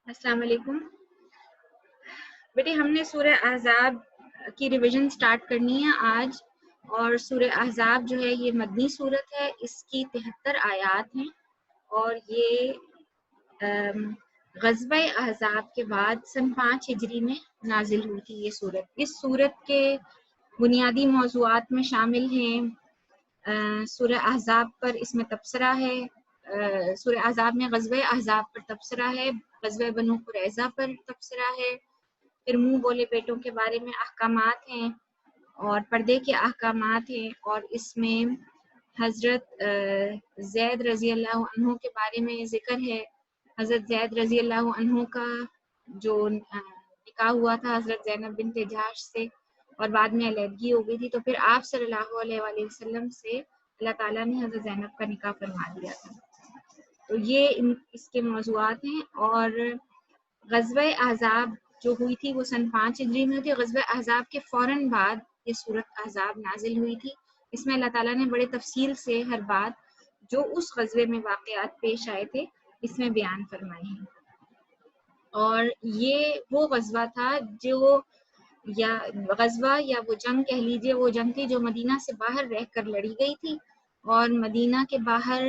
السلام علیکم بیٹے، ہم نے سورہ احزاب کی ریویژن سٹارٹ کرنی ہے آج، اور سورہ احزاب جو ہے یہ مدنی سورت ہے، اس کی 73 آیات ہیں، اور یہ غزوہ احزاب کے بعد سن 5 ہجری میں نازل ہوئی تھی یہ سورت۔ اس سورت کے بنیادی موضوعات میں شامل ہیں سورہ احزاب پر اس میں تبصرہ ہے، سورہ احزاب میں غزوہ احزاب پر تبصرہ ہے، غزوہ بنو قریظہ پر تبصرہ ہے، پھر منہ بولے بیٹوں کے بارے میں احکامات ہیں، اور پردے کے احکامات ہیں، اور اس میں حضرت زید رضی اللہ عنہ کے بارے میں ذکر ہے۔ حضرت زید رضی اللہ عنہ کا جو نکاح ہوا تھا حضرت زینب بنت جحش سے، اور بعد میں علیحدگی ہو گئی تھی، تو پھر آپ صلی اللہ علیہ وآلہ وسلم سے اللہ تعالیٰ نے حضرت زینب کا نکاح فرما دیا تھا۔ تو یہ اس کے موضوعات ہیں۔ اور غزوہ احزاب جو ہوئی تھی وہ سن 5 ہجری میں ہوئی تھی۔ غزوہ احزاب کے فوراً بعد یہ سورت احزاب نازل ہوئی تھی۔ اس میں اللہ تعالیٰ نے بڑے تفصیل سے ہر بات جو اس غزوے میں واقعات پیش آئے تھے اس میں بیان فرمائے ہیں۔ اور یہ وہ غزوہ تھا جو غزوہ یا وہ جنگ کہہ لیجیے، وہ جنگ تھی جو مدینہ سے باہر رہ کر لڑی گئی تھی، اور مدینہ کے باہر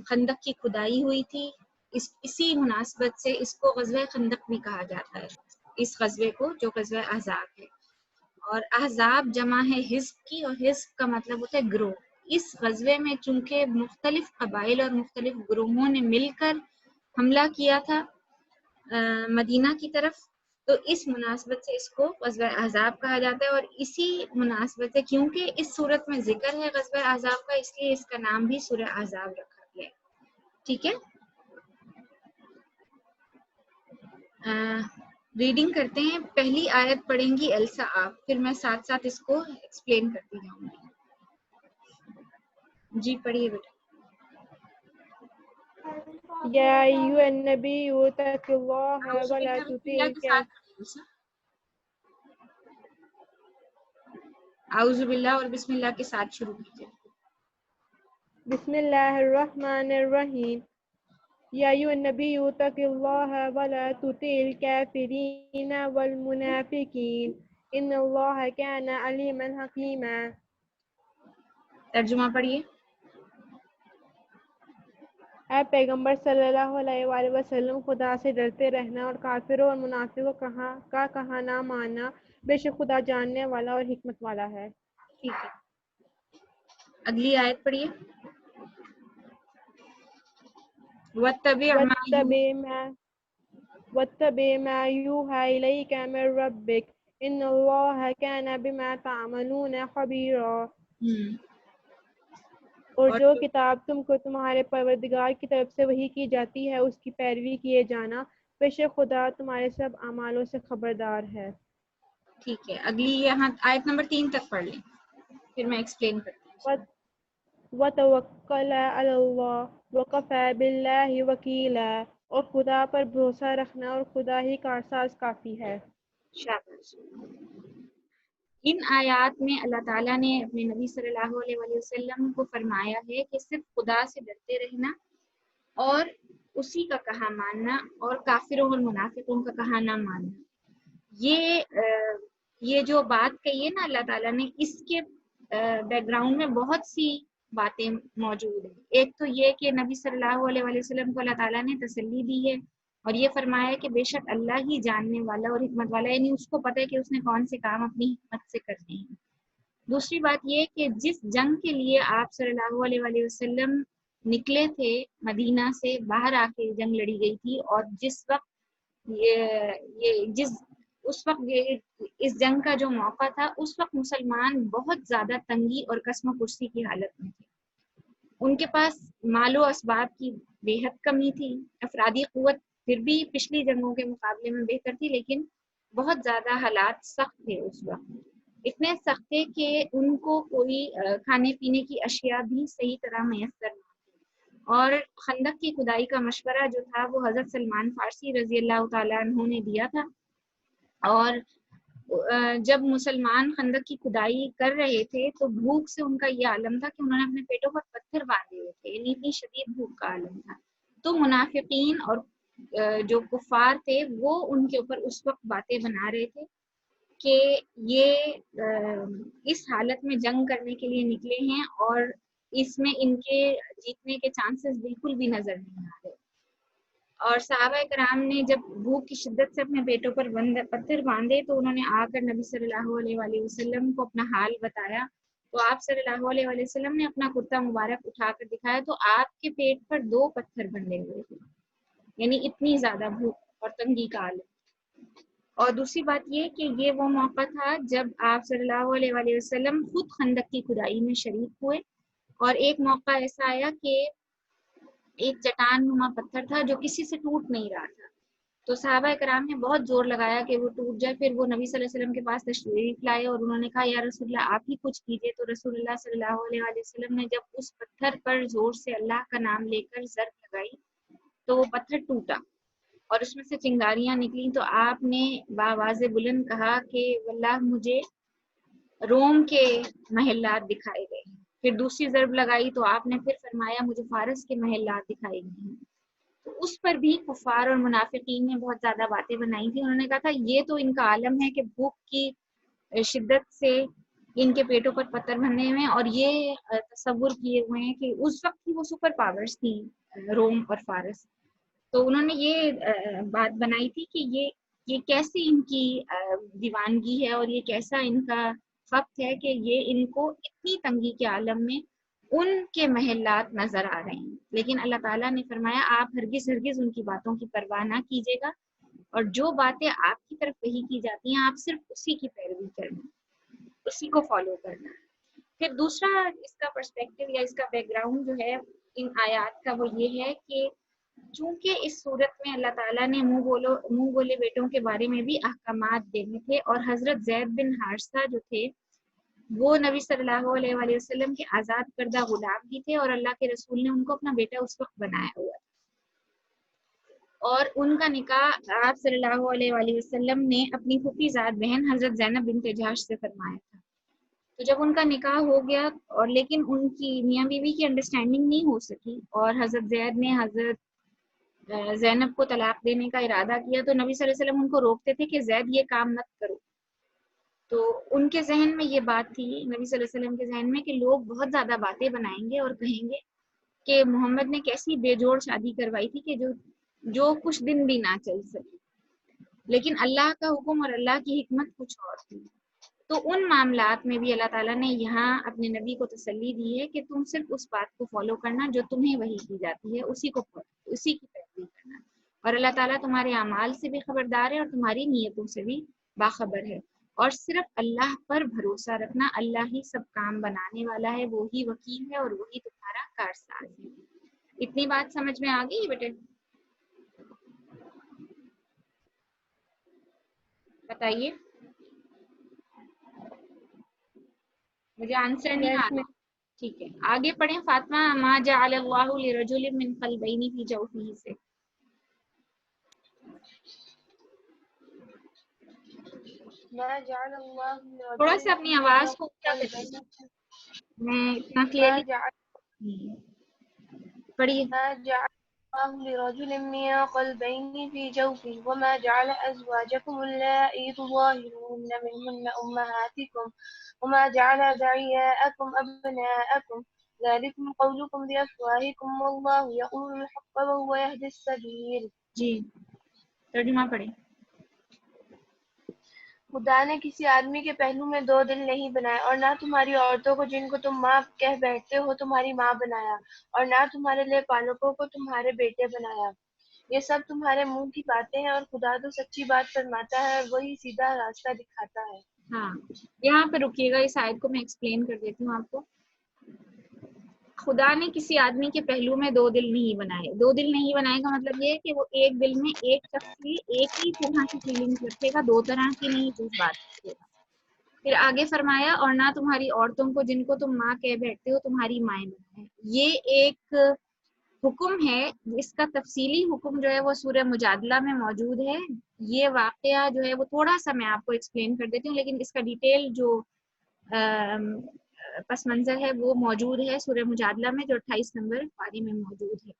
خندق کی کھدائی ہوئی تھی۔ اسی مناسبت سے اس کو غزوہ خندق بھی کہا جاتا ہے، اس غزوے کو جو غزوہ احزاب ہے۔ اور احزاب جمع ہے حزب کی، اور حزب کا مطلب ہوتا ہے گروہ۔ اس غزوے میں چونکہ مختلف قبائل اور مختلف گروہوں نے مل کر حملہ کیا تھا مدینہ کی طرف، تو اس مناسبت سے اس کو غزوہ احزاب کہا جاتا ہے۔ اور اسی مناسبت سے کیونکہ اس صورت میں ذکر ہے غزوہ احزاب کا، اس لیے اس کا نام بھی سورہ احزاب رکھا گیا ہے۔ ٹھیک ہے، ریڈنگ کرتے ہیں۔ پہلی آیت پڑھیں گی ایلسا آپ، پھر میں ساتھ ساتھ اس کو ایکسپلین کرتی جاؤں گی۔ جی پڑھیے بیٹا۔ یا ایھا النبی اتق اللہ ولا تطع اعوذ باللہ اور بسم اللہ کے ساتھ شروع کیجیے۔ بسم اللہ الرحمن الرحیم یا ایھا النبی اتق اللہ ولا تطع الکافرین والمنافقین ان اللہ کان علیما حکیما۔ ترجمہ پڑھیے۔ اے پیغمبر صلی اللہ علیہ وآلہ وسلم، خدا سے ڈرتے رہنا اور کافروں اور منافقوں کا کہا نہ ماننا، بے شک خدا جاننے والا اور حکمت والا ہے۔ ٹھیک ہے، اگلی آیت پڑھیے۔ واتبع ما یوحی الیک من ربک ان اللہ کان بما تعملون خبیرا۔ اور جو کتاب تم کو تمہارے پروردگار کی طرف سے وحی کی جاتی ہے اس کی پیروی کیے جانا، بے شک خدا تمہارے سب اعمالوں سے خبردار ہے۔ ٹھیک ہے، اگلی یہاں آیت نمبر 3 تک پڑھ لیں، پھر میں ایکسپلین کرتی ہوں۔ وتوکل علی اللہ وکفی باللہ وکیلا، اور خدا پر بھروسہ رکھنا اور خدا ہی کارساز کافی ہے۔ شاباش۔ ان آیات میں اللہ تعالیٰ نے اپنے نبی صلی اللہ علیہ وآلہ وسلم کو فرمایا ہے کہ صرف خدا سے ڈرتے رہنا اور اسی کا کہا ماننا، اور کافروں اور منافقوں کا کہا نہ ماننا۔ یہ جو بات کہی ہے نا اللہ تعالیٰ نے، اس کے بیک گراؤنڈ میں بہت سی باتیں موجود ہیں۔ ایک تو یہ کہ نبی صلی اللہ علیہ وآلہ وسلم کو اللہ تعالیٰ نے تسلی دی ہے اور یہ فرمایا کہ بے شک اللہ ہی جاننے والا اور حکمت والا، یعنی اس کو پتہ ہے کہ اس نے کون سے کام اپنی حکمت سے کرنے ہیں۔ دوسری بات یہ کہ جس جنگ کے لیے آپ صلی اللہ علیہ وآلہ وسلم نکلے تھے مدینہ سے باہر آ کے جنگ لڑی گئی تھی، اور جس وقت اس جنگ کا جو موقع تھا اس وقت مسلمان بہت زیادہ تنگی اور کسم و پرسی کی حالت میں تھے۔ ان کے پاس مال و اسباب کی بے حد کمی تھی، افرادی قوت پھر بھی پچھلی جنگوں کے مقابلے میں بہتر تھی، لیکن بہت زیادہ حالات سخت تھے اس وقت، اتنے سخت تھے کہ ان کو کوئی کھانے پینے کی اشیاء بھی صحیح طرح میسر نہ تھی۔ اور خندق کی کھدائی کا مشورہ جو تھا وہ حضرت سلمان فارسی رضی اللہ تعالیٰ عنہ نے دیا تھا، اور جب مسلمان خندق کی کھدائی کر رہے تھے تو بھوک سے ان کا یہ عالم تھا کہ انہوں نے اپنے پیٹوں پر پتھر باندھے ہوئے تھے، یعنی اتنی شدید بھوک کا عالم تھا۔ تو منافقین اور جو کفار تھے وہ ان کے اوپر اس وقت باتیں بنا رہے تھے کہ یہ اس حالت میں جنگ کرنے کے لیے نکلے ہیں اور اس میں ان کے جیتنے کے چانسز بالکل بھی نظر نہیں آ رہے. اور صحابہ کرام نے جب بھوک کی شدت سے اپنے پیٹوں پر پتھر باندھے تو انہوں نے آ کر نبی صلی اللہ علیہ وآلہ وسلم کو اپنا حال بتایا. تو آپ صلی اللہ علیہ وآلہ وسلم نے اپنا کرتا مبارک اٹھا کر دکھایا تو آپ کے پیٹ پر 2 پتھر بندھے ہوئے تھے، یعنی اتنی زیادہ بھوک اور تنگی کا عالم. اور دوسری بات یہ کہ یہ وہ موقع تھا جب آپ صلی اللہ علیہ وآلہ وسلم خود خندق کی کھدائی میں شریک ہوئے، اور ایک موقع ایسا آیا کہ ایک چٹان نما پتھر تھا جو کسی سے ٹوٹ نہیں رہا تھا، تو صحابہ کرام نے بہت زور لگایا کہ وہ ٹوٹ جائے. پھر وہ نبی صلی اللہ علیہ وسلم کے پاس تشریف لائے اور انہوں نے کہا یا رسول اللہ آپ ہی کچھ کیجئے. تو رسول اللہ صلی اللہ علیہ وآلہ وسلم نے جب اس پتھر پر زور سے اللہ کا نام لے کر ضرب لگائی تو وہ پتھر ٹوٹا اور اس میں سے چنگاریاں نکلی. تو آپ نے بآواز بلند کہا کہ واللہ مجھے روم کے محلات دکھائے گئے. پھر دوسری ضرب لگائی تو آپ نے پھر فرمایا مجھے فارس کے محلات دکھائے گئے ہیں. تو اس پر بھی کفار اور منافقین نے بہت زیادہ باتیں بنائی تھی. انہوں نے کہا تھا یہ تو ان کا عالم ہے کہ بھوک کی شدت سے ان کے پیٹوں پر پتھر بندھے ہوئے ہیں، اور یہ تصور کیے ہوئے ہیں کہ اس وقت کی وہ سپر پاورز تھی روم اور فارس. تو انہوں نے یہ بات بنائی تھی کہ یہ کیسی ان کی دیوانگی ہے اور یہ کیسا ان کا فقط ہے کہ یہ ان کو اتنی تنگی کے عالم میں ان کے محلات نظر آ رہے ہیں. لیکن اللہ تعالیٰ نے فرمایا آپ ہرگز ان کی باتوں کی پرواہ نہ کیجیے گا، اور جو باتیں آپ کی طرف وحی کی جاتی ہیں آپ صرف اسی کی پیروی کرنا، اسی کو فالو کرنا. پھر دوسرا اس کا پرسپیکٹو یا اس کا بیک گراؤنڈ جو ہے ان آیات کا وہ یہ ہے کہ چونکہ اس صورت میں اللہ تعالیٰ نے منہ بولے بیٹوں کے بارے میں بھی احکامات دینے تھے، اور حضرت زید بن حارثہ جو تھے وہ نبی صلی اللہ علیہ وآلہ وسلم کے آزاد کردہ غلام بھی تھے، اور اللہ کے رسول نے ان کو اپنا بیٹا اس وقت بنایا ہوا تھا، اور ان کا نکاح آپ صلی اللہ علیہ وآلہ وسلم نے اپنی پھوپھی زاد بہن حضرت زینب بنت جحش سے فرمایا تھا. تو جب ان کا نکاح ہو گیا اور لیکن ان کی میاں بیوی کی انڈرسٹینڈنگ نہیں ہو سکی اور حضرت زید نے حضرت زینب کو طلاق دینے کا ارادہ کیا، تو نبی صلی اللہ علیہ وسلم ان کو روکتے تھے کہ زید یہ کام مت کرو. تو ان کے ذہن میں یہ بات تھی نبی صلی اللہ علیہ وسلم کے ذہن میں کہ لوگ بہت زیادہ باتیں بنائیں گے اور کہیں گے کہ محمد نے کیسی بے جوڑ شادی کروائی تھی کہ جو کچھ دن بھی نہ چل سکی. لیکن اللہ کا حکم اور اللہ کی حکمت کچھ اور تھی. تو ان معاملات میں بھی اللہ تعالیٰ نے یہاں اپنے نبی کو تسلی دی ہے کہ تم صرف اس بات کو فالو کرنا جو تمہیں وحی کی جاتی ہے، اسی کی پیروی کرنا، اور اللہ تعالیٰ تمہارے اعمال سے بھی خبردار ہے اور تمہاری نیتوں سے بھی باخبر ہے. اور صرف اللہ پر بھروسہ رکھنا، اللہ ہی سب کام بنانے والا ہے، وہی وکیل ہے اور وہی تمہارا کارساز ہے. اتنی بات سمجھ میں آ گئی بیٹے؟ بتائیے، مجھے آنسر نہیں آ رہا. ٹھیک ہے آگے پڑھیں. فاطمہ ما جعل اللہ لرجل من قلبین فی جوفہ سے. تھوڑا سا اپنی آواز کو اونچا کریے، میں اتنا کلیئرلی پڑھیے. لرجل من قلبين في جوفه وما جعل أزواجكم اللائي تظاهرون منهن أمهاتكم وما جعل أدعياءكم أبناءكم ذلكم قولكم بأفواهكم والله يقول الحق وهو يهدي السبيل. جی ترجمہ پڑھیں. خدا نے کسی آدمی کے پہلو میں 2 دل نہیں بنائے، اور نہ تمہاری عورتوں کو جن کو تم ماں کہہ بیٹھتے ہو تمہاری ماں بنایا، اور نہ تمہارے لے پالکوں کو تمہارے بیٹے بنایا. یہ سب تمہارے منہ کی باتیں ہیں، اور خدا تو سچی بات فرماتا ہے اور وہی سیدھا راستہ دکھاتا ہے. ہاں یہاں پہ رکیے گا، اس آیت کو میں ایکسپلین کر دیتی ہوں آپ کو. خدا نے کسی آدمی کے پہلو میں 2 دل نہیں بنائے. 2 دل نہیں بنائے کا مطلب یہ ہے کہ وہ ایک دل میں ایک شخص کی ایک ہی طرح کی فیلنگز رکھے گا، 2 طرح کی نہیں جذبات رکھے گا. پھر آگے فرمایا اور نہ تمہاری عورتوں کو جن کو تم ماں کہہ بیٹھتے ہو تمہاری مائیں بنائے. یہ ایک حکم ہے، اس کا تفصیلی حکم جو ہے وہ سورہ مجادلہ میں موجود ہے. یہ واقعہ جو ہے وہ تھوڑا سا میں آپ کو ایکسپلین کر دیتی ہوں، لیکن اس کا ڈیٹیل جو پس منظر ہے وہ موجود ہے سورہ مجادلہ میں جو 28 نمبر پارے میں موجود ہے.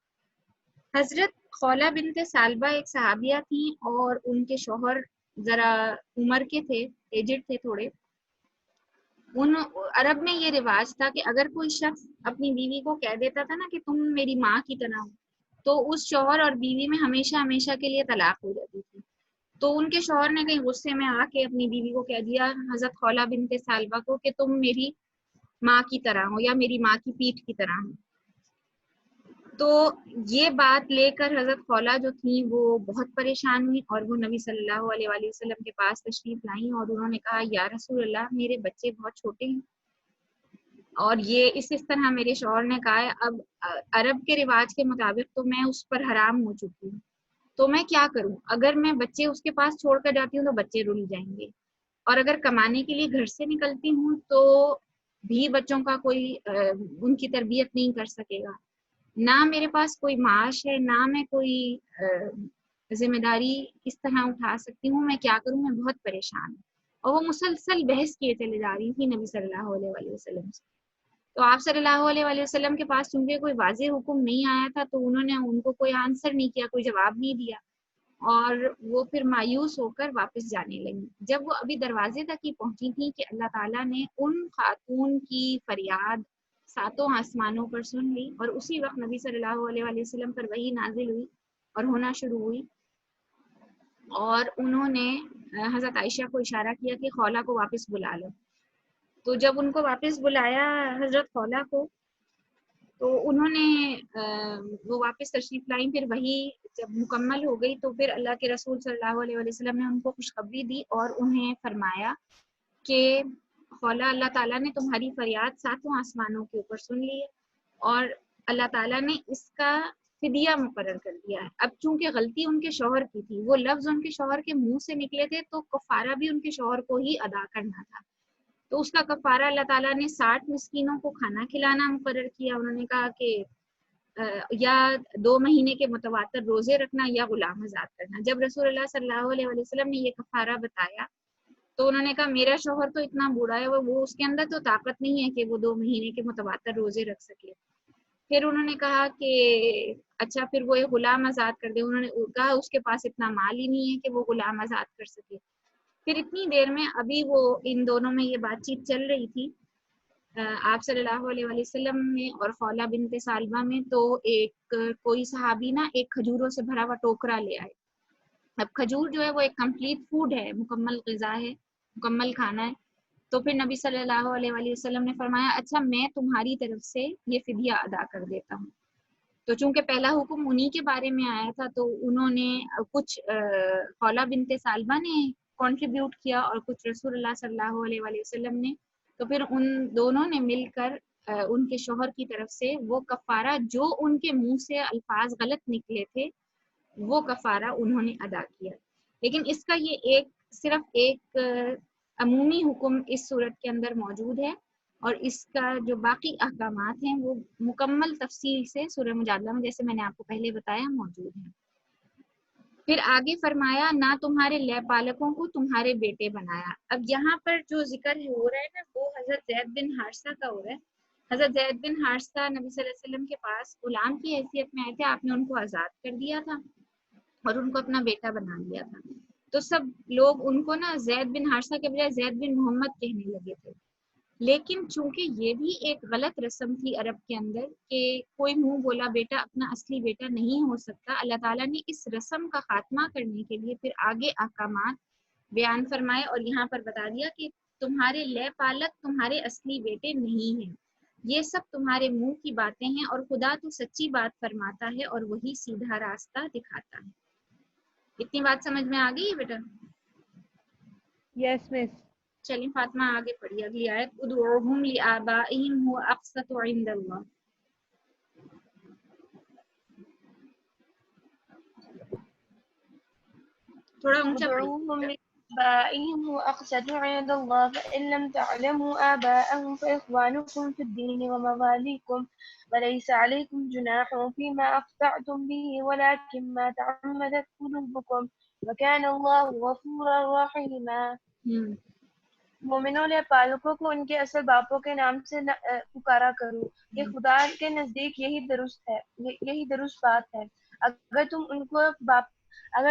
حضرت خولہ بنت سالبہ ایک صحابیہ تھیں اور ان کے شوہر ذرا عمر کے تھے، ایجڈ تھے تھوڑے. عرب میں یہ رواج تھا کہ اگر کوئی شخص اپنی بیوی کو کہہ دیتا تھا نا کہ تم میری ماں کی طرح ہو، تو اس شوہر اور بیوی میں ہمیشہ ہمیشہ کے لیے طلاق ہو جاتی تھی. تو ان کے شوہر نے کہیں غصے میں آ کے اپنی بیوی کو کہہ دیا حضرت خولہ بنت سالبہ کو کہ تم میری ماں کی طرح ہو یا میری ماں کی پیٹھ کی طرح ہو. تو یہ بات لے کر حضرت خولہ جو تھیں وہ بہت پریشان ہوئی اور وہ نبی صلی اللہ علیہ وآلہ وسلم کے پاس تشریف لائیں اور انہوں نے کہا یا رسول اللہ میرے بچے بہت چھوٹے ہیں اور یہ اس طرح میرے شوہر نے کہا ہے، اب عرب کے رواج کے مطابق تو میں اس پر حرام ہو چکی ہوں، تو میں کیا کروں؟ اگر میں بچے اس کے پاس چھوڑ کر جاتی ہوں تو بچے رل جائیں گے، اور اگر کمانے کے لیے گھر سے نکلتی ہوں تو بھی بچوں کا کوئی ان کی تربیت نہیں کر سکے گا، نہ میرے پاس کوئی معاش ہے، نہ میں کوئی ذمہ داری اس طرح اٹھا سکتی ہوں، میں کیا کروں؟ میں بہت پریشان ہوں. اور وہ مسلسل بحث کیے چلے جا رہی تھی نبی صلی اللہ علیہ وآلہ وسلم سے. تو آپ صلی اللہ علیہ وآلہ وسلم کے پاس چونکہ کوئی واضح حکم نہیں آیا تھا تو انہوں نے ان کو کوئی آنسر نہیں کیا، کوئی جواب نہیں دیا، اور وہ پھر مایوس ہو کر واپس جانے لگی. جب وہ ابھی دروازے تک ہی پہنچی تھی کہ اللہ تعالیٰ نے ان خاتون کی فریاد 7 آسمانوں پر سن لی، اور اسی وقت نبی صلی اللہ علیہ وآلہ وسلم پر وحی نازل ہوئی اور ہونا شروع ہوئی، اور انہوں نے حضرت عائشہ کو اشارہ کیا کہ خولہ کو واپس بلا لو. تو جب ان کو واپس بلایا حضرت خولہ کو تو انہوں نے وہ واپس تشریف لائیں. پھر وہی جب مکمل ہو گئی تو پھر اللہ کے رسول صلی اللہ علیہ وسلم نے ان کو خوشخبری دی اور انہیں فرمایا کہ خولہ اللہ تعالیٰ نے تمہاری فریاد 7 آسمانوں کے اوپر سن لی ہے اور اللہ تعالیٰ نے اس کا فدیہ مقرر کر دیا ہے. اب چونکہ غلطی ان کے شوہر کی تھی، وہ لفظ ان کے شوہر کے منہ سے نکلے تھے تو کفارہ بھی ان کے شوہر کو ہی ادا کرنا تھا. تو اس کا کفارہ اللہ تعالیٰ نے 60 مسکینوں کو کھانا کھلانا مقرر کیا. انہوں نے کہا کہ یا 2 مہینے کے متواتر روزے رکھنا یا غلام آزاد کرنا. جب رسول اللہ صلی اللہ علیہ وسلم نے یہ کفارہ بتایا تو انہوں نے کہا میرا شوہر تو اتنا بوڑھا ہے، وہ اس کے اندر تو طاقت نہیں ہے کہ وہ 2 مہینے کے متواتر روزے رکھ سکے. پھر انہوں نے کہا کہ اچھا پھر وہ ایک غلام آزاد کر دے. انہوں نے کہا اس کے پاس اتنا مال ہی نہیں ہے کہ وہ غلام آزاد کر سکے. پھر اتنی دیر میں ابھی وہ ان دونوں میں یہ بات چیت چل رہی تھی آپ صلی اللہ علیہ وسلم میں اور خولہ بنت سالبہ میں. تو ایک کوئی صحابی نا ایک کھجوروں سے بھرا ہوا ٹوکرا لے آئے. اب کھجور جو ہے وہ ایک کمپلیٹ فوڈ ہے، مکمل غذا ہے، مکمل کھانا ہے. تو پھر نبی صلی اللہ علیہ وسلم نے فرمایا اچھا میں تمہاری طرف سے یہ فدیہ ادا کر دیتا ہوں. تو چونکہ پہلا حکم انہی کے بارے میں آیا تھا تو انہوں نے کچھ خولہ بنت سالبہ نے کنٹریبیوٹ کیا اور کچھ رسول اللہ صلی اللہ علیہ وسلم نے. تو پھر ان دونوں نے مل کر ان کے شوہر کی طرف سے وہ کفارہ جو ان کے منہ سے الفاظ غلط نکلے تھے وہ کفارہ انہوں نے ادا کیا. لیکن اس کا یہ صرف ایک عمومی حکم اس صورت کے اندر موجود ہے، اور اس کا جو باقی احکامات ہیں وہ مکمل تفصیل سے سورہ مجادلہ میں جیسے میں نے آپ کو پہلے بتایا موجود ہیں. پھر آگے فرمایا نہ تمہارے لے پالکوں کو تمہارے بیٹے بنایا. اب یہاں پر جو ذکر ہو رہا ہے نا وہ حضرت زید بن حارثہ کا ہو رہا ہے. حضرت زید بن حارثہ نبی صلی اللہ علیہ وسلم کے پاس غلام کی حیثیت میں آئے تھے. آپ نے ان کو آزاد کر دیا تھا اور ان کو اپنا بیٹا بنا لیا تھا. تو سب لوگ ان کو نا زید بن حارثہ کے بجائے زید بن محمد کہنے لگے تھے. لیکن چونکہ یہ بھی ایک غلط رسم تھی عرب کے اندر کہ کوئی منہ بولا بیٹا اپنا اصلی بیٹا نہیں ہو سکتا، اللہ تعالیٰ نے اس رسم کا خاتمہ کرنے کے لیے پھر آگے احکامات بیان فرمائے اور یہاں پر بتا دیا کہ تمہارے لے پالک تمہارے اصلی بیٹے نہیں ہیں، یہ سب تمہارے منہ کی باتیں ہیں اور خدا تو سچی بات فرماتا ہے اور وہی سیدھا راستہ دکھاتا ہے. اتنی بات سمجھ میں آ گئی ہے بیٹا؟ یس مس. چلیے فاطمہ آگے پڑھی اگلی آیت. ادعوہم لآبائہم هو اقسط عند اللہ. تھوڑا اونچا پڑھی. ادعوهم لآبائهم هو أقسط عند الله فإن لم تعلموا آباءهم فإخوانكم في الدين ومواليكم وليس عليكم جناح فيما أخطأتم به ولكن ما تعمدت قلوبكم وكان الله غفورا رحيما. مومنوں لے پالکوں کو ان کے اصل باپوں کے نام سے پکارا کرو، یہ خدا کے نزدیک یہی درست بات ہے. اگر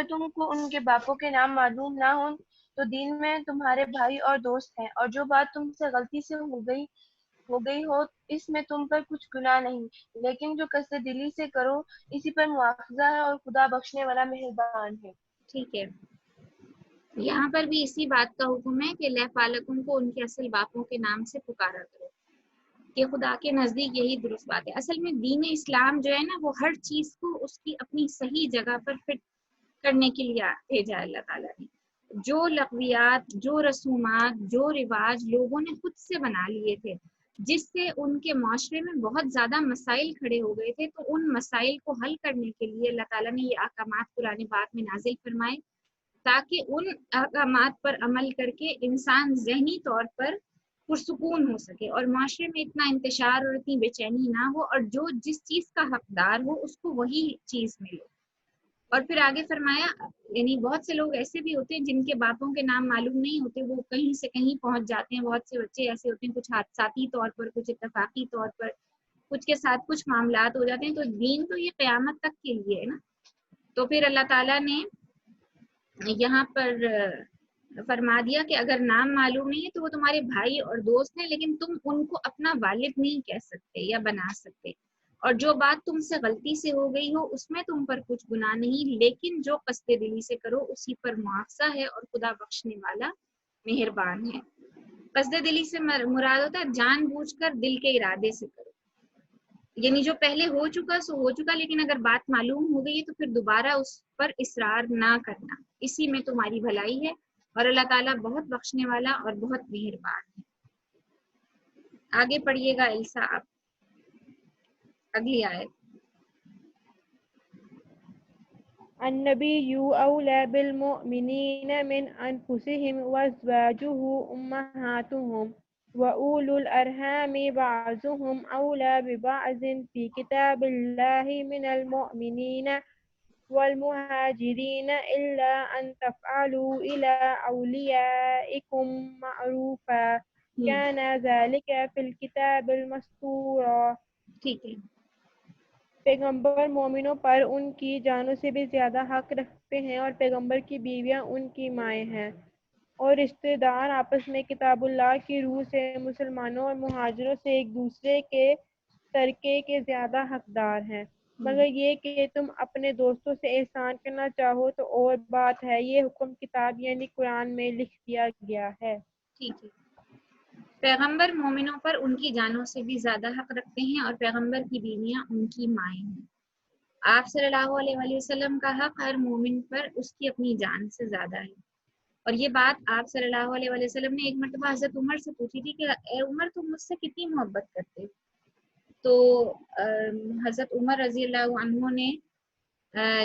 تم کو ان کے باپوں کے نام معلوم نہ ہوں تو دین میں تمہارے بھائی اور دوست ہیں، اور جو بات تم سے غلطی سے ہو گئی ہو اس میں تم پر کچھ گناہ نہیں، لیکن جو قصد دلی سے کرو اسی پر مواخذہ ہے، اور خدا بخشنے والا مہربان ہے۔ ٹھیک ہے، یہاں پر بھی اسی بات کا حکم ہے کہ لہ پالکم کو ان کے اصل باپوں کے نام سے پکارا کرو، کہ خدا کے نزدیک یہی درست بات ہے۔ اصل میں دین اسلام جو ہے نا، وہ ہر چیز کو اس کی اپنی صحیح جگہ پر فٹ کرنے کے لیے بھیجا ہے اللہ تعالیٰ نے۔ جو لغویات، جو رسومات، جو رواج لوگوں نے خود سے بنا لیے تھے، جس سے ان کے معاشرے میں بہت زیادہ مسائل کھڑے ہو گئے تھے، تو ان مسائل کو حل کرنے کے لیے اللہ تعالیٰ نے یہ احکامات قرآن پاک میں نازل فرمائے، تاکہ ان احکامات پر عمل کر کے انسان ذہنی طور پر پرسکون ہو سکے اور معاشرے میں اتنا انتشار اور اتنی بے چینی نہ ہو، اور جو جس چیز کا حقدار ہو اس کو وہی چیز ملے۔ اور پھر آگے فرمایا، یعنی بہت سے لوگ ایسے بھی ہوتے ہیں جن کے باپوں کے نام معلوم نہیں ہوتے، وہ کہیں سے کہیں پہنچ جاتے ہیں۔ بہت سے بچے ایسے ہوتے ہیں، کچھ حادثاتی طور پر، کچھ اتفاقی طور پر، کچھ کے ساتھ کچھ معاملات ہو جاتے ہیں۔ تو دین تو یہ قیامت تک کے لیے ہے نا۔ تو پھر اللہ تعالیٰ نے یہاں پر فرما دیا کہ اگر نام معلوم نہیں ہے تو وہ تمہارے بھائی اور دوست ہیں، لیکن تم ان کو اپنا والد نہیں کہہ سکتے یا بنا سکتے، اور جو بات تم سے غلطی سے ہو گئی ہو اس میں تم پر کچھ گناہ نہیں، لیکن جو قصد دلی سے کرو اسی پر معاوضہ ہے، اور خدا بخشنے والا مہربان ہے۔ قصد دلی سے مراد ہوتا ہے جان بوجھ کر دل کے ارادے سے کرو، یعنی جو پہلے ہو چکا سو ہو چکا، لیکن اگر بات معلوم ہو گئی تو پھر دوبارہ اس پر اصرار نہ کرنا، اسی میں تمہاری بھلائی ہے، اور اللہ تعالیٰ بہت بخشنے والا اور بہت مہربان ہے۔ آگے پڑھیے گا ایلسا آپ، اگلی آیت۔ النبي أولى بالمؤمنين من أنفسهم وأزواجه أمهاتهم وأولو الأرحام بعضهم أولى ببعض في كتاب الله من المؤمنين والمهاجرين إلا أن تفعلوا إلى أوليائكم معروفا كان ذلك في الكتاب المسطورا۔ ٹھیک ہے، پیغمبر مومنوں پر ان کی جانوں سے بھی زیادہ حق رکھتے ہیں، اور پیغمبر کی بیویاں ان کی مائیں ہیں، اور رشتہ دار آپس میں کتاب اللہ کی روح سے مسلمانوں اور مہاجروں سے ایک دوسرے کے ترکے کے زیادہ حقدار ہیں، مگر یہ کہ تم اپنے دوستوں سے احسان کرنا چاہو تو اور بات ہے، یہ حکم کتاب یعنی قرآن میں لکھ دیا گیا ہے۔ ٹھیک ہے، پیغمبر مومنوں پر ان کی جانوں سے بھی زیادہ حق رکھتے ہیں، اور پیغمبر کی بیویاں ان کی مائیں ہیں۔ آپ صلی اللہ علیہ وآلہ وسلم کا حق ہر مومن پر اس کی اپنی جان سے زیادہ ہے، اور یہ بات آپ صلی اللہ علیہ وآلہ وسلم نے ایک مرتبہ حضرت عمر سے پوچھی تھی کہ اے عمر، تم مجھ سے کتنی محبت کرتے؟ تو حضرت عمر رضی اللہ عنہ نے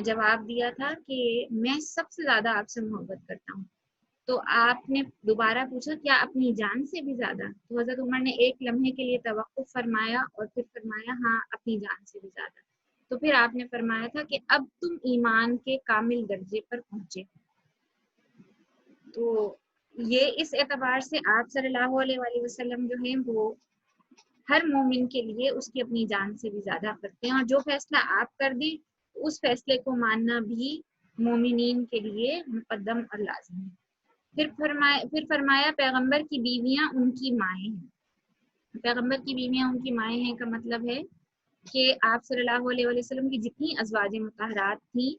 جواب دیا تھا کہ میں سب سے زیادہ آپ سے محبت کرتا ہوں۔ تو آپ نے دوبارہ پوچھا کیا اپنی جان سے بھی زیادہ؟ تو حضرت عمر نے ایک لمحے کے لیے توقف فرمایا اور پھر فرمایا ہاں اپنی جان سے بھی زیادہ۔ تو پھر آپ نے فرمایا تھا کہ اب تم ایمان کے کامل درجے پر پہنچے۔ تو یہ اس اعتبار سے آپ صلی اللہ علیہ وآلہ وسلم جو ہیں وہ ہر مومن کے لیے اس کی اپنی جان سے بھی زیادہ کرتے ہیں، اور جو فیصلہ آپ کر دیں اس فیصلے کو ماننا بھی مومنین کے لیے مقدم اور لازم ہے۔ پھر فرمایا پیغمبر کی بیویاں ان کی مائیں ہیں۔ پیغمبر کی بیویاں ان کی مائیں ہیں کا مطلب ہے کہ آپ صلی اللہ علیہ وآلہ وسلم کی جتنی ازواج مطہرات تھیں،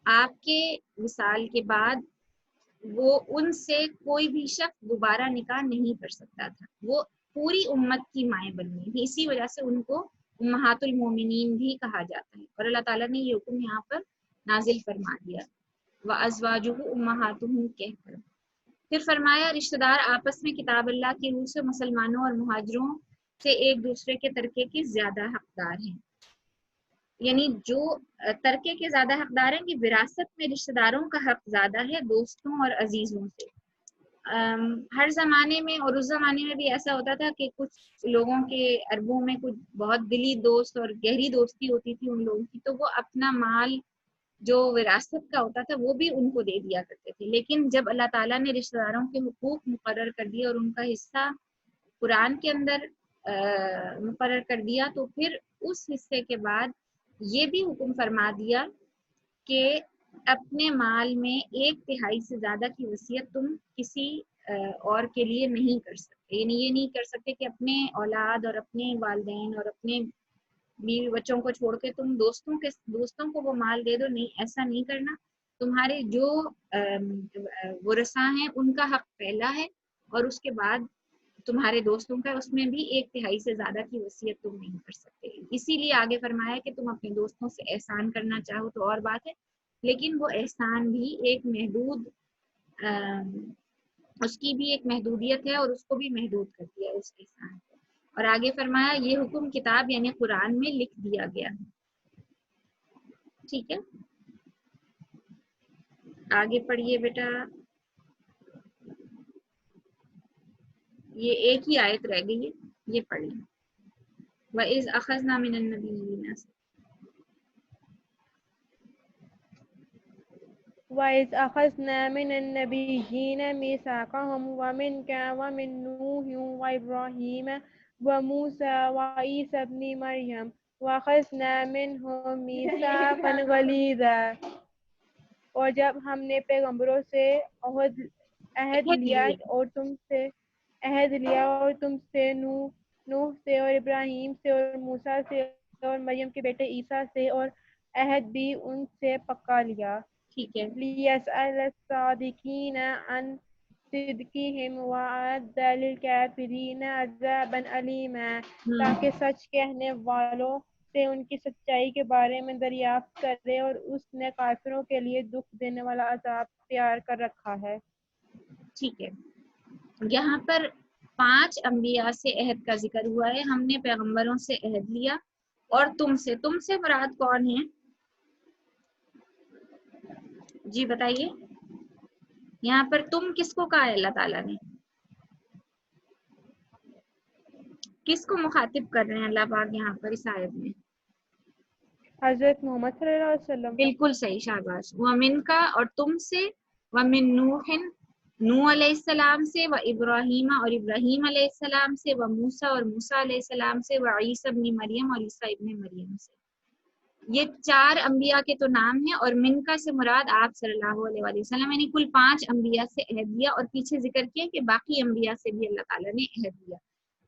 آپ کے وصال کے بعد وہ ان سے کوئی بھی شخص دوبارہ نکاح نہیں کر سکتا تھا، وہ پوری امت کی مائیں بنی تھی، اسی وجہ سے ان کو امہات المومنین بھی کہا جاتا ہے، اور اللہ تعالیٰ نے یہ حکم یہاں پر نازل فرما دیا وَأَزْوَاجُهُ أُمَّهَاتُهُمْ کہہ کر۔ پھر فرمایا رشتہ دار آپس میں کتاب اللہ کی روح سے مسلمانوں اور مہاجروں سے ایک دوسرے کے ترکے کے زیادہ حقدار ہیں، یعنی جو ترکے کے زیادہ حقدار ہیں کہ وراثت میں رشتہ داروں کا حق زیادہ ہے دوستوں اور عزیزوں سے۔ ہر زمانے میں اور اس زمانے میں بھی ایسا ہوتا تھا کہ کچھ لوگوں کے عربوں میں کچھ بہت دلی دوست اور گہری دوستی ہوتی تھی ان لوگوں کی، تو وہ اپنا مال جو وراثت کا ہوتا تھا وہ بھی ان کو دے دیا کرتے تھے، لیکن جب اللہ تعالیٰ نے رشتہ داروں کے حقوق مقرر کر دیے اور ان کا حصہ قرآن کے اندر مقرر کر دیا، تو پھر اس حصے کے بعد یہ بھی حکم فرما دیا کہ اپنے مال میں 1/3 سے زیادہ کی وصیت تم کسی اور کے لیے نہیں کر سکتے، یعنی یہ نہیں کر سکتے کہ اپنے اولاد اور اپنے والدین اور اپنے بیوی بچوں کو چھوڑ کے تم دوستوں کو وہ مال دے دو، نہیں، ایسا نہیں کرنا. تمہارے جو ورثاء ہیں ان کا حق پہلا ہے، اور اس کے بعد تمہارے دوستوں کا، اس میں بھی 1/3 سے زیادہ کی وصیت تم نہیں کر سکتے. اسی لیے آگے فرمایا کہ تم اپنے دوستوں سے احسان کرنا چاہو تو اور بات ہے، لیکن وہ احسان بھی ایک محدود اس کی بھی ایک محدودیت ہے، اور اس کو بھی محدود کر دیا اس احسان کو. اور آگے فرمایا یہ حکم کتاب یعنی قرآن میں لکھ دیا گیا ہے. ٹھیک ہے، آگے پڑھیے بیٹا. یہ ایک ہی آیت رہ گئی ہے، یہ پڑھ لیں. وَإِذْ أَخَذْنَا مِنَ النَّبِيِّينَ وَإِذْ أَخَذْنَا مِنَ النَّبِيِّينَ مِيثَاقَهُمْ وَمِنْكَ وَمِن نُوحٍ وَإِبْرَاهِيمَ وَمُوسَى وَعِيسَى ابْنِ مَرْيَمَ وَأَخَذْنَا مِنْهُم مِيثَاقًا غَلِيظًا. اور جب ہم نے پیغمبروں سے عہد لیا اور تم سے نوح سے اور ابراہیم سے اور موسیٰ سے اور مریم کے بیٹے عیسیٰ سے، اور عہد بھی ان سے پکا لیا. ٹھیک ہے، لِيَسْأَلَ الصَّادِقِينَ عَنْ صِدْقِهِمْ وَأَعَدَّ لِلْكَافِرِينَ عَذَابًا أَلِيمًا. تاکہ سچ کہنے والوں سے ان کی سچائی کے بارے میں دریافت کرے، اور اس نے کافروں کے لیے دکھ دینے والا عذاب تیار کر رکھا ہے. ٹھیک ہے. یہاں پر 5 انبیاء سے عہد کا ذکر ہوا ہے. ہم نے پیغمبروں سے عہد لیا، اور تم سے مراد کون ہے؟ جی بتائیے. یہاں پر تم کس کو کہا ہے اللہ تعالیٰ نے؟ کس کو مخاطب کر رہے ہیں اللہ پاک یہاں پر اس آیت میں؟ حضرت محمد صلی اللہ علیہ وسلم. بالکل صحیح، شاباش. وَمِن کا، اور تم سے، وَمِن نوح علیہ السلام سے، وَإِبْرَاهِيمَ اور ابراہیم علیہ السلام سے، وَمُوسَى اور موسیٰ علیہ السلام سے، وَعِيسَى ابْنِ مریم اور عیسیٰ ابن مریم سے. یہ 4 انبیاء کے تو نام ہیں، اور من کا سے مراد آپ صلی اللہ علیہ وآلہ وسلم، یعنی کل 5 انبیاء سے عہد لیا. اور پیچھے ذکر کیا کہ باقی انبیاء سے بھی اللہ تعالیٰ نے عہد لیا.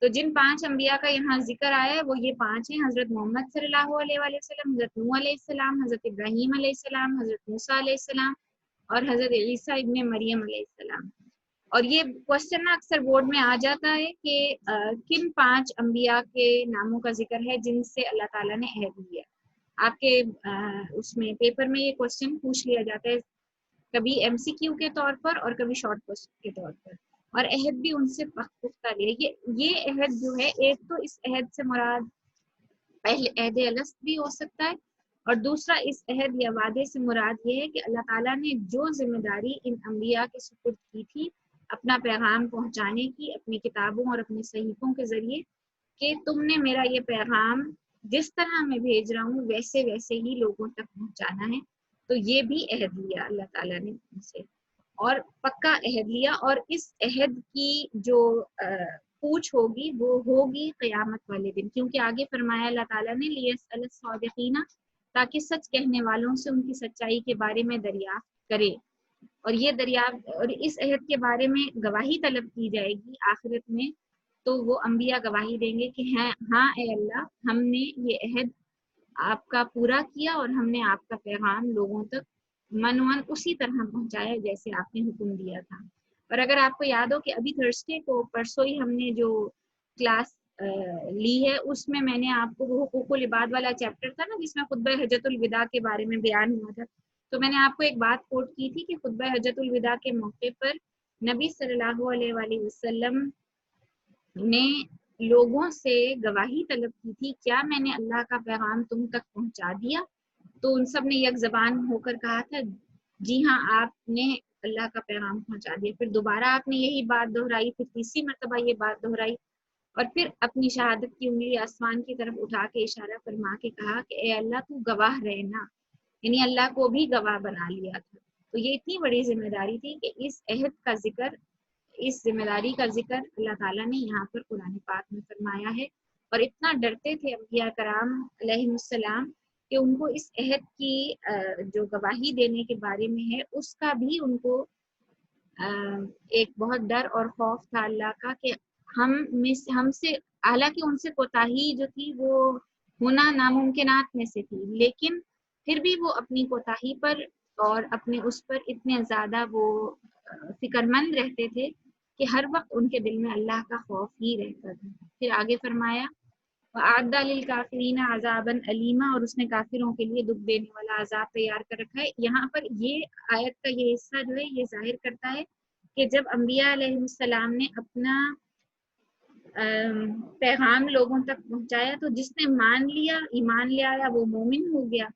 تو جن 5 انبیاء کا یہاں ذکر آیا ہے وہ یہ 5 ہیں: حضرت محمد صلی اللہ علیہ وآلہ وسلم، حضرت نوح علیہ السلام، حضرت ابراہیم علیہ السلام، حضرت موسیٰ علیہ السلام، اور حضرت عیسیٰ ابن مریم علیہ السلام. اور یہ کوشچن اکثر بورڈ میں آ جاتا ہے کہ کن 5 انبیاء کے ناموں کا ذکر ہے جن سے اللہ تعالیٰ نے عہد لیا. آپ کے اس میں پیپر میں یہ کوشچن پوچھ لیا جاتا ہے، کبھی ایم سی کیو کے طور پر اور کبھی شارٹ کوشچن کے طور پر. اور عہد بھی ان سے پختہ لیا. یہ عہد جو ہے، ایک تو اس عہد سے مراد پہلے عہد الست بھی ہو سکتا ہے، اور دوسرا اس عہد یا وعدے سے مراد یہ ہے کہ اللہ تعالیٰ نے جو ذمہ داری ان انبیاء کے سپرد کی تھی اپنا پیغام پہنچانے کی اپنی کتابوں اور اپنے صحیفوں کے ذریعے، کہ تم نے میرا یہ پیغام جس طرح میں بھیج رہا ہوں ویسے ہی لوگوں تک پہنچانا ہے. تو یہ بھی عہد لیا اللہ تعالیٰ نے ان سے، اور پکا عہد لیا. اور اس عہد کی جو پوچھ ہوگی وہ ہوگی قیامت والے دن، کیونکہ آگے فرمایا اللہ تعالیٰ نے لِيَسْأَلَ الصَّادِقِينَ، تاکہ سچ کہنے والوں سے ان کی سچائی کے بارے میں دریافت کرے. اور یہ دریافت اور اس عہد کے بارے میں گواہی طلب کی جائے گی آخرت میں. تو وہ انبیاء گواہی دیں گے کہ ہاں اے اللہ، ہم نے یہ عہد آپ کا پورا کیا، اور ہم نے آپ کا پیغام لوگوں تک منون اسی طرح پہنچایا جیسے آپ نے حکم دیا تھا. اور اگر آپ کو یاد ہو کہ ابھی تھرسڈے کو پرسوں ہی ہم نے جو کلاس لی ہے، اس میں نے آپ کو وہ حقوق العباد والا چیپٹر تھا نا، جس میں خطبہ حجۃ الوداع کے بارے میں بیان ہوا تھا. تو میں نے آپ کو ایک بات کوٹ کی تھی کہ خطبہ حجۃ الوداع کے موقع پر نبی صلی اللہ علیہ وآلہ وسلم نے لوگوں سے گواہی طلب کی تھی، کیا میں نے اللہ کا پیغام تم تک پہنچا دیا؟ تو ان سب نے یک زبان ہو کر کہا تھا جی ہاں، آپ نے اللہ کا پیغام پہنچا دیا. پھر دوبارہ آپ نے یہی بات دہرائی، پھر تیسری مرتبہ یہ بات دہرائی، اور پھر اپنی شہادت کی انگلی آسمان کی طرف اٹھا کے اشارہ فرما کے کہا کہ اے اللہ تو گواہ رہنا، یعنی اللہ کو بھی گواہ بنا لیا تھا. تو یہ اتنی بڑی ذمہ داری تھی کہ اس عہد کا ذکر، اس ذمہ داری کا ذکر اللہ تعالیٰ نے یہاں پر قرآن پاک میں فرمایا ہے. اور اتنا ڈرتے تھے انبیاء کرام علیہ السلام کہ ان کو اس عہد کی جو گواہی دینے کے بارے میں ہے اس کا بھی ان کو ایک بہت ڈر اور خوف تھا اللہ کا کہ ہم سے حالانکہ ان سے کوتاہی جو تھی وہ ہونا ناممکنات میں سے تھی، لیکن پھر بھی وہ اپنی کوتاہی پر اور اپنے اس پر اتنے زیادہ وہ فکر مند رہتے تھے کہ ہر وقت ان کے دل میں اللہ کا خوف ہی رہتا تھا۔ پھر آگے فرمایا وَأَعَدَّ لِلْكَافِرِينَ عَذَابًا أَلِيمًا، اور اس نے کافروں کے لیے دکھ دینے والا عذاب تیار کر رکھا ہے۔ یہاں پر یہ آیت کا یہ حصہ جو ہے یہ ظاہر کرتا ہے کہ جب انبیاء علیہ السلام نے اپنا پیغام لوگوں تک پہنچایا تو جس نے مان لیا ایمان لے آیا وہ مومن ہو گیا،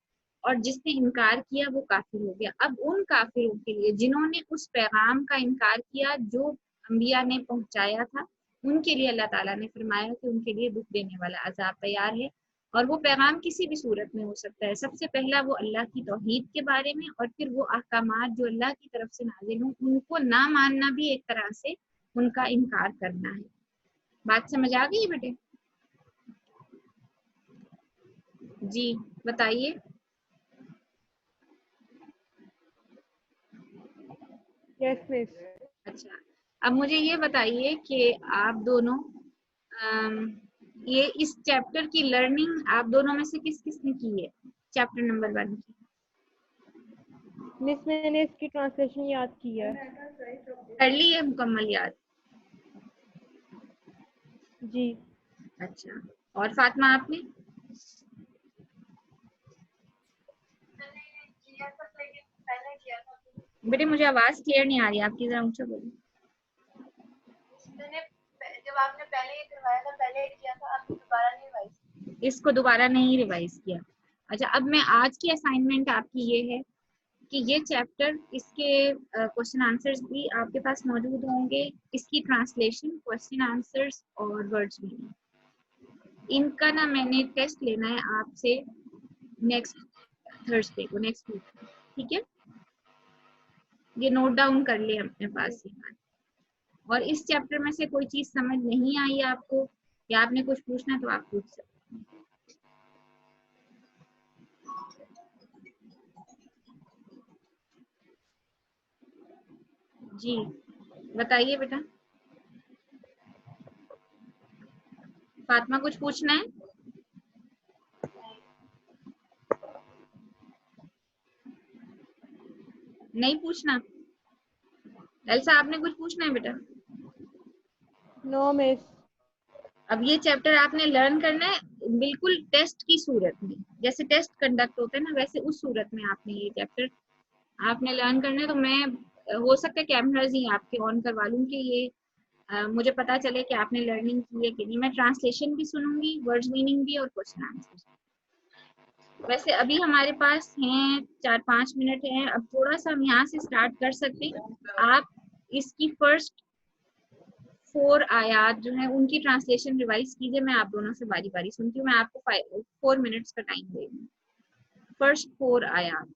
اور جس نے انکار کیا وہ کافر ہو گیا۔ اب ان کافروں کے لیے جنہوں نے اس پیغام کا انکار کیا جو انبیاء نے پہنچایا تھا، ان کے لیے اللہ تعالیٰ نے فرمایا کہ ان کے لیے دکھ دینے والا عذاب تیار ہے، اور وہ پیغام کسی بھی صورت میں ہو سکتا ہے۔ سب سے پہلا وہ اللہ کی توحید کے بارے میں، اور پھر وہ احکامات جو اللہ کی طرف سے نازل ہوں ان کو نہ ماننا بھی ایک طرح سے ان کا انکار کرنا ہے۔ بات سمجھ آ گئی بیٹے؟ جی بتائیے۔ یس مس۔ اچھا اب مجھے یہ بتائیے کہ آپ دونوں یہ اس چیپٹر کی لرننگ آپ دونوں میں سے کس کس نے کی ہے؟ چیپٹر نمبر 1 کی مس میں نے اس کی ٹرانسلیشن یاد کی ہے۔ کر لی ہے مکمل یاد؟ جی۔ اچھا اور فاطمہ آپ نے؟ بیٹے مجھے آواز کلیئر نہیں آ رہی، آپ کی ذرا اونچا بولیں۔ جب آپ نے پہلے یہ کروایا تھا پہلے کیا تھا، آپ نے دوبارہ نہیں ریوائز؟ اس کو دوبارہ نہیں ریوائز کیا۔ اچھا اب میں آج کی اسائنمنٹ آپ کی یہ ہے کہ یہ چیپٹر اس کے کوشچن آنسرز بھی آپ کے پاس موجود ہوں گے، اس کی ٹرانسلیشن، کوشچن آنسرز اور ورڈز بھی ہیں۔ ان کا نا میں نے ٹیسٹ لینا ہے آپ سے نیکسٹ تھرسڈے کو، نیکسٹ ویک، ٹھیک ہے؟ یہ نوٹ ڈاؤن کر لیں اپنے پاس یہ بات۔ اور اس چیپٹر میں سے کوئی چیز سمجھ نہیں آئی آپ کو یا آپ نے کچھ پوچھنا تو آپ پوچھ سکتے ہیں۔ جی بتائیے بیٹا۔ فاطمہ کچھ پوچھنا ہے؟ نہیں پوچھنا؟ ایلسا آپ نے کچھ پوچھنا ہے بیٹا؟ نو مس۔ اب یہ چیپٹر آپ نے لرن کرنا ہے بالکل ٹیسٹ کی صورت میں، جیسے ٹیسٹ کنڈکٹ ہوتا ہے نا ویسے اس صورت میں آپ نے یہ چیپٹر آپ نے لرن کرنا ہے۔ تو میں ہو سکتا ہے کیمراز ہی آپ کے آن کروا لوں کہ یہ مجھے پتا چلے کہ آپ نے لرننگ کی ہے کہ نہیں۔ میں ٹرانسلیشن بھی سنوں گی، ورڈز میننگ بھی اور کوشچن آنسر۔ ویسے ابھی ہمارے پاس ہیں 4-5 منٹ ہیں، اب تھوڑا سا ہم یہاں سے سٹارٹ کر سکتے ہیں۔ آپ اس کی فرسٹ 4 آیات جو ہیں ان کی ٹرانسلیشن ریوائز کیجیے، میں آپ دونوں سے باری باری سنتی ہوں، میں آپ کو 4 منٹس کا ٹائم دے دوں۔ فرسٹ 4 آیات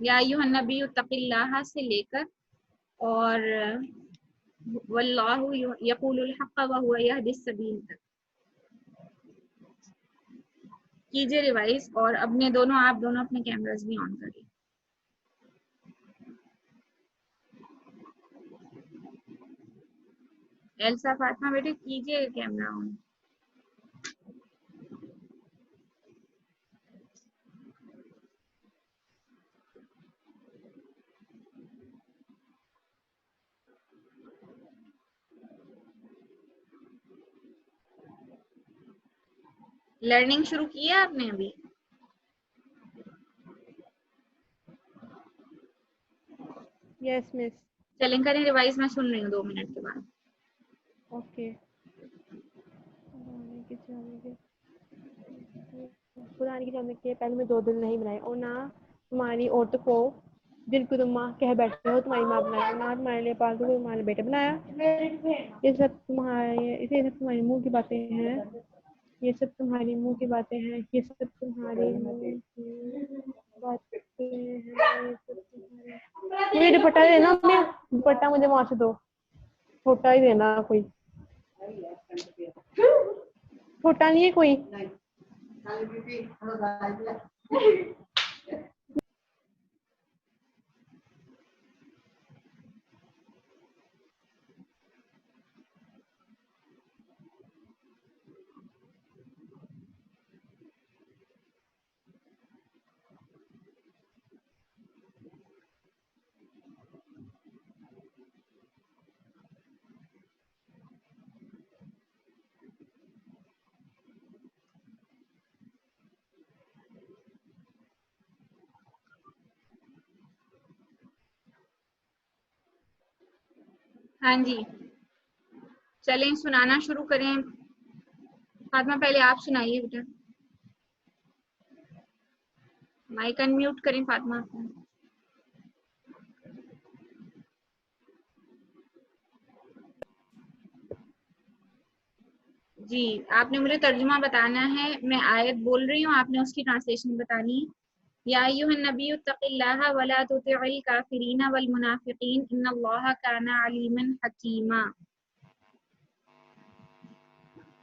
یا ایھا النبی اتق اللہ سے لے کر اور واللہ یقول الحق وہو یہدی السبیل تک کیجیے ریوائز۔ اور اپنے دونوں آپ دونوں اپنے کیمراز بھی آن کریے۔ ایلسا فاطمہ بیٹے کیجیے کیمرہ آن۔ لرننگ شروع کی ہے آپ نے ابھی؟ یس مس۔ چلیں کریں ریوائز، میں سن رہی ہوں 2 منٹ کے بعد۔ اوکے۔ خدا کی قسم کے پہلے میں 2 دل نہیں بنائے، اور نہ تمہاری عورتوں کو جن کو تم ماں کہہ بیٹھے ہو تمہاری ماں بنایا، نہ تمہارے لیے پالتو کو تمہارے بیٹے بنایا۔ یہ سب تمہارے منہ کی باتیں ہیں، یہ سب تمہاری منہ کی باتیں ہیں، یہ سب تمہاری منہ کی باتیں ہیں۔ مجھے دوپٹہ دینا، دوپٹہ مجھے وہاں سے دو، چھوٹا ہی دینا، کوئی چھوٹا نہیں ہے کوئی۔ ہاں جی چلیں سنانا شروع کریں. فاطمہ پہلے آپ سنائیے بیٹا. مائک ان میوٹ کریں فاطمہ. جی آپ نے مجھے ترجمہ بتانا ہے. میں آیت بول رہی ہوں آپ نے اس کی ٹرانسلیشن بتانی. یا ایھا النبی اتق اللہ ولا تطع الکافرین والمنافقین ان اللہ کان علیما حکیما.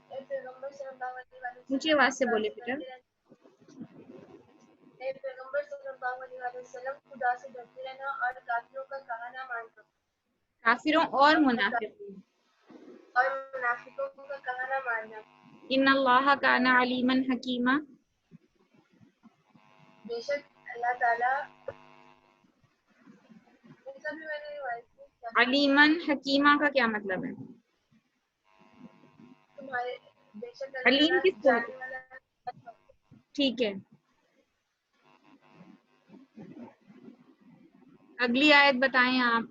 پیغمبر صلی اللہ علیہ وسلم اونچی آواز سے بولے بیٹا. پیغمبر صلی اللہ علیہ وسلم خدا سے ڈرتے رہنا اور کافروں کا کہا نہ ماننا. کافروں اور منافقین. اور منافقوں کا کہا نہ ماننا. ان اللہ کان علیما حکیما. بے شک اللہ تعالیٰ بھی میں نے علیما حکیما کا کیا مطلب ہے؟ تمہارے بے شک علیم کس کو جاننے والا. ٹھیک ہے. اگلی آیت بتائیں آپ.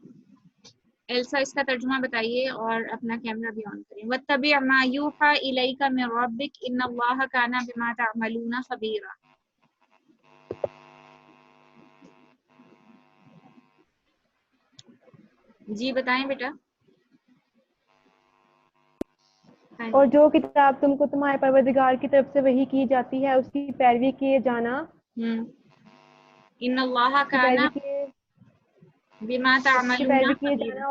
ایلسا اس کا ترجمہ بتائیے اور اپنا کیمرہ بھی آن کریں. وَاتَّبِعْ مَا يُوحَىٰ إِلَيْكَ مِن رَّبِّكَ إِنَّ اللَّهَ كَانَ بِمَا تَعْمَلُونَ خَبِيرًا. جی بتائیں بیٹا. اور جو کتاب تم کو تمہارے پروردگار کی طرف سے وحی کی جاتی ہے اس کی پیروی کیے جانا. ان اللہ کان بما اس کی تعملون پیروی کیے خبیر. جانا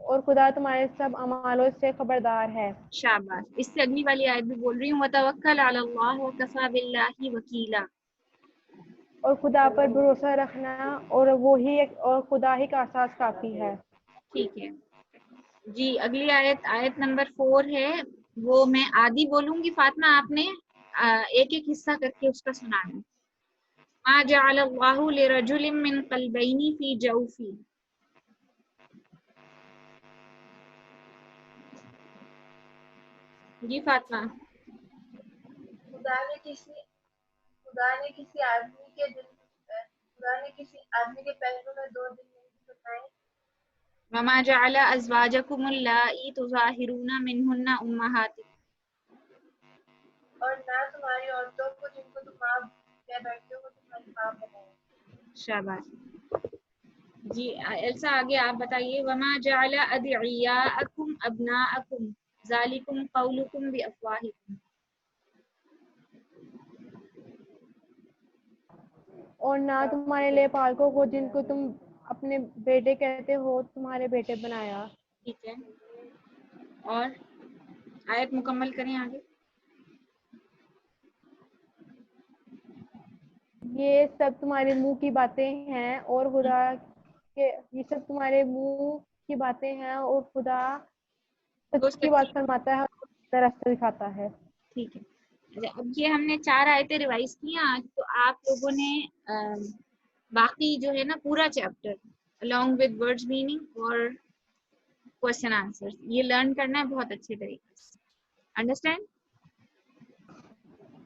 اور خدا تمہارے سب اعمالوں سے خبردار ہے. شاباش. اس سے اگلی والی آیت بھی بول رہی ہوں. وتوکل علی اللہ وکفی باللہ وکیلا. اور خدا پر بھروسہ رکھنا اور خدا ہی کا احساس کافی ہے. ٹھیک ہے جی. اگلی آیت نمبر 4 ہے. وہ میں آدھی بولوں گی فاطمہ آپ نے ایک ایک حصہ کر کے اس کا سنانا. ما جعل اللہ لرجل من قلبین فی جوفی. جی فاطمہ. خدا نے کسی آدمی کے پہلو میں 2 دن نہیں بتائے. وما جعل ازواجکم اللائی تظاہرون منہن امہاتکم. اور نہ تمہاری عورتوں کو جن کو تم ماں کہہ بیٹھتے ہو تمہاری ماں بنائے. شاباش. جی ایلسا آگے آپ بتائیے. وما جعل ادعیاءکم ابناءکم ذالکم قولکم بافواہکم. اور نہ تمہارے لیے پالکوں کو جن کو تم اپنے بیٹے کہتے ہو تمہارے بیٹے بنایا. ٹھیک ہے. اور آیت مکمل کریں آگے. یہ سب تمہارے منہ کی باتیں ہیں اور خدا کے یہ سب تمہارے منہ کی باتیں ہیں اور خدا سچ کی بات فرماتا ہے اور راستہ دکھاتا ہے. ٹھیک ہے. اب یہ ہم نے 4 آیتیں ریوائز کی آج. تو آپ لوگوں نے باقی جو ہے نا پورا chapter along with words meaning اور question answers یہ لرن کرنا ہے بہت اچھے طریقے سے. انڈرسٹینڈ؟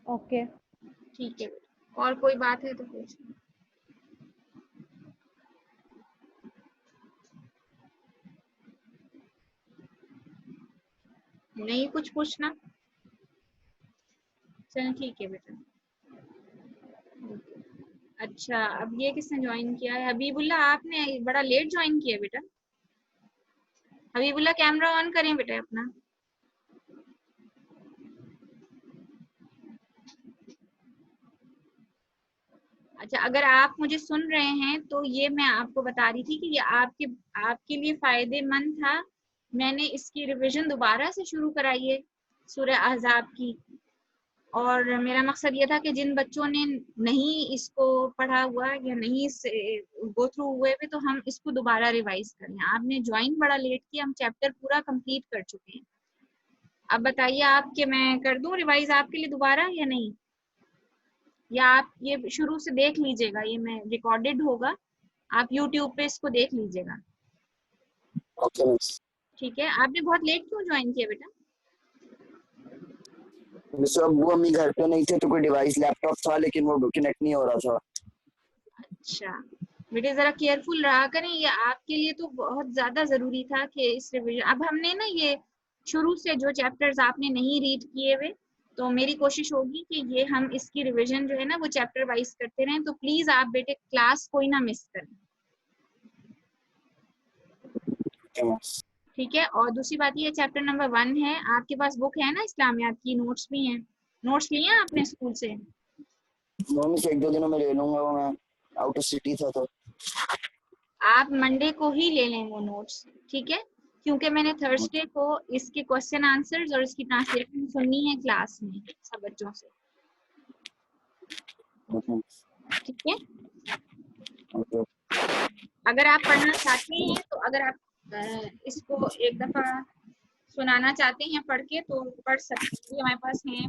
اوکے. ٹھیک ہے. اور کوئی بات ہے تو پوچھ. نہیں کچھ پوچھنا؟ چلیں ٹھیک ہے بیٹا. اچھا اب یہ کس نے جوائن کیا ہے؟ حبیب اللہ آپ نے بڑا لیٹ جوائن کیا بیٹا. حبیب اللہ کیمرہ آن کریں بیٹا اپنا. اچھا اگر آپ مجھے سن رہے ہیں تو یہ میں آپ کو بتا رہی تھی کہ یہ آپ کے لیے فائدے مند تھا. میں نے اس کی ریویژن دوبارہ سے شروع کرائی ہے سورہ احزاب کی. اور میرا مقصد یہ تھا کہ جن بچوں نے نہیں اس کو پڑھا ہوا یا نہیں گو تھرو ہوئے بھی تو ہم اس کو دوبارہ ریوائز کریں. آپ نے جوائن بڑا لیٹ کیا, ہم چیپٹر پورا کمپلیٹ کر چکے ہیں. اب بتائیے آپ کہ میں کر دوں ریوائز آپ کے لیے دوبارہ یا نہیں, یا آپ یہ شروع سے دیکھ لیجیے گا, یہ میں ریکارڈڈ ہوگا, آپ یوٹیوب پہ اس کو دیکھ لیجیے گا. اوکے مس. ٹھیک ہے. آپ نے بہت لیٹ کیوں جوائن کیا بیٹا؟ مس ابو امی گھر پہ نہیں تھے تو کوئی ڈیوائس لیپ ٹاپ تھا لیکن وہ کنیکٹ نہیں ہو رہا تھا. اچھا بیٹے ذرا کیئرفل رہا کریں, یہ آپ کے لیے تو بہت زیادہ ضروری تھا کہ اس ریویژن. اب ہم نے نا یہ شروع سے جو چیپٹرز آپ نے نہیں ریڈ کیے ہوئے, تو میری کوشش ہوگی کہ یہ ہم اس کی ریویژن جو ہے نا وہ چیپٹر وائز کرتے رہیں. تو پلیز آپ بیٹے کلاس کوئی نہ مس کریں, ٹھیک ہے. اور دوسری بات یہ چیپٹر نمبر 1 ہے, آپ کے پاس بک ہے نا اسلامیات کی, نوٹس بھی ہیں, نوٹس لیے ہیں آپ نے اسکول سے؟ مس ایک دو دنوں میں لے لوں گا, وہ میں آؤٹ آف سٹی تھا تو. آپ منڈے کو ہی لے لیں وہ نوٹس, ٹھیک ہے, کیونکہ میں نے تھرسڈے کو اس کے کوشچن آنسرز اور اس کی ٹرانسلیشن سننی ہے کلاس میں سب بچوں سے, ٹھیک ہے. اگر آپ پڑھنا چاہتے ہیں تو اگر آپ اس کو ایک دفعہ سنانا چاہتے ہیں پڑھ کے تو پڑھ سکتے ہیں, ہمارے پاس ہیں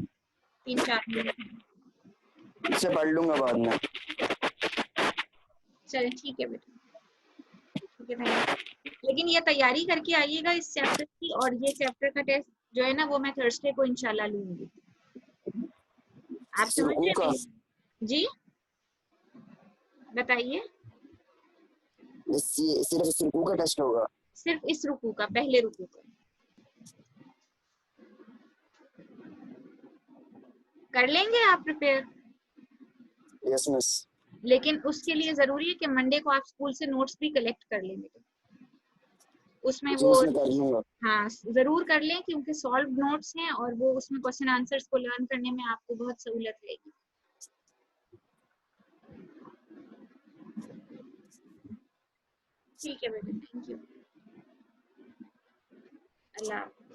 3-4 منٹ ہیں. اسے پڑھ لوں گا بعد میں. چلیں ٹھیک ہے بیٹا, ٹھیک ہے, تھینک یو. لیکن یہ تیاری کر کے آئیے گا اس چیپٹر کی, اور یہ چیپٹر کا ٹیسٹ جو ہے نا وہ میں تھرسڈے کو انشاءاللہ لوں گی. آپ سمجھ رہے ہیں جی؟ بتائیے. صرف سرکو کا ٹیسٹ ہوگا؟ صرف اس رکوع کا, پہلے رکوع کا کر لیں گے آپ پریپیئر. یس مس. لیکن اس کے لیے ضروری ہے کہ منڈے کو آپ اسکول سے نوٹس بھی کلیکٹ کر لیں گے, اس میں وہ میں کر لوں گا. ہاں ضرور کر لیں, کیونکہ سالو نوٹس ہیں اور وہ اس میں کوشچن آنسرس کو لرن کرنے میں آپ کو بہت سہولت رہے گی. ٹھیک ہے بیٹا, تھینک یو, اللہ حافظ.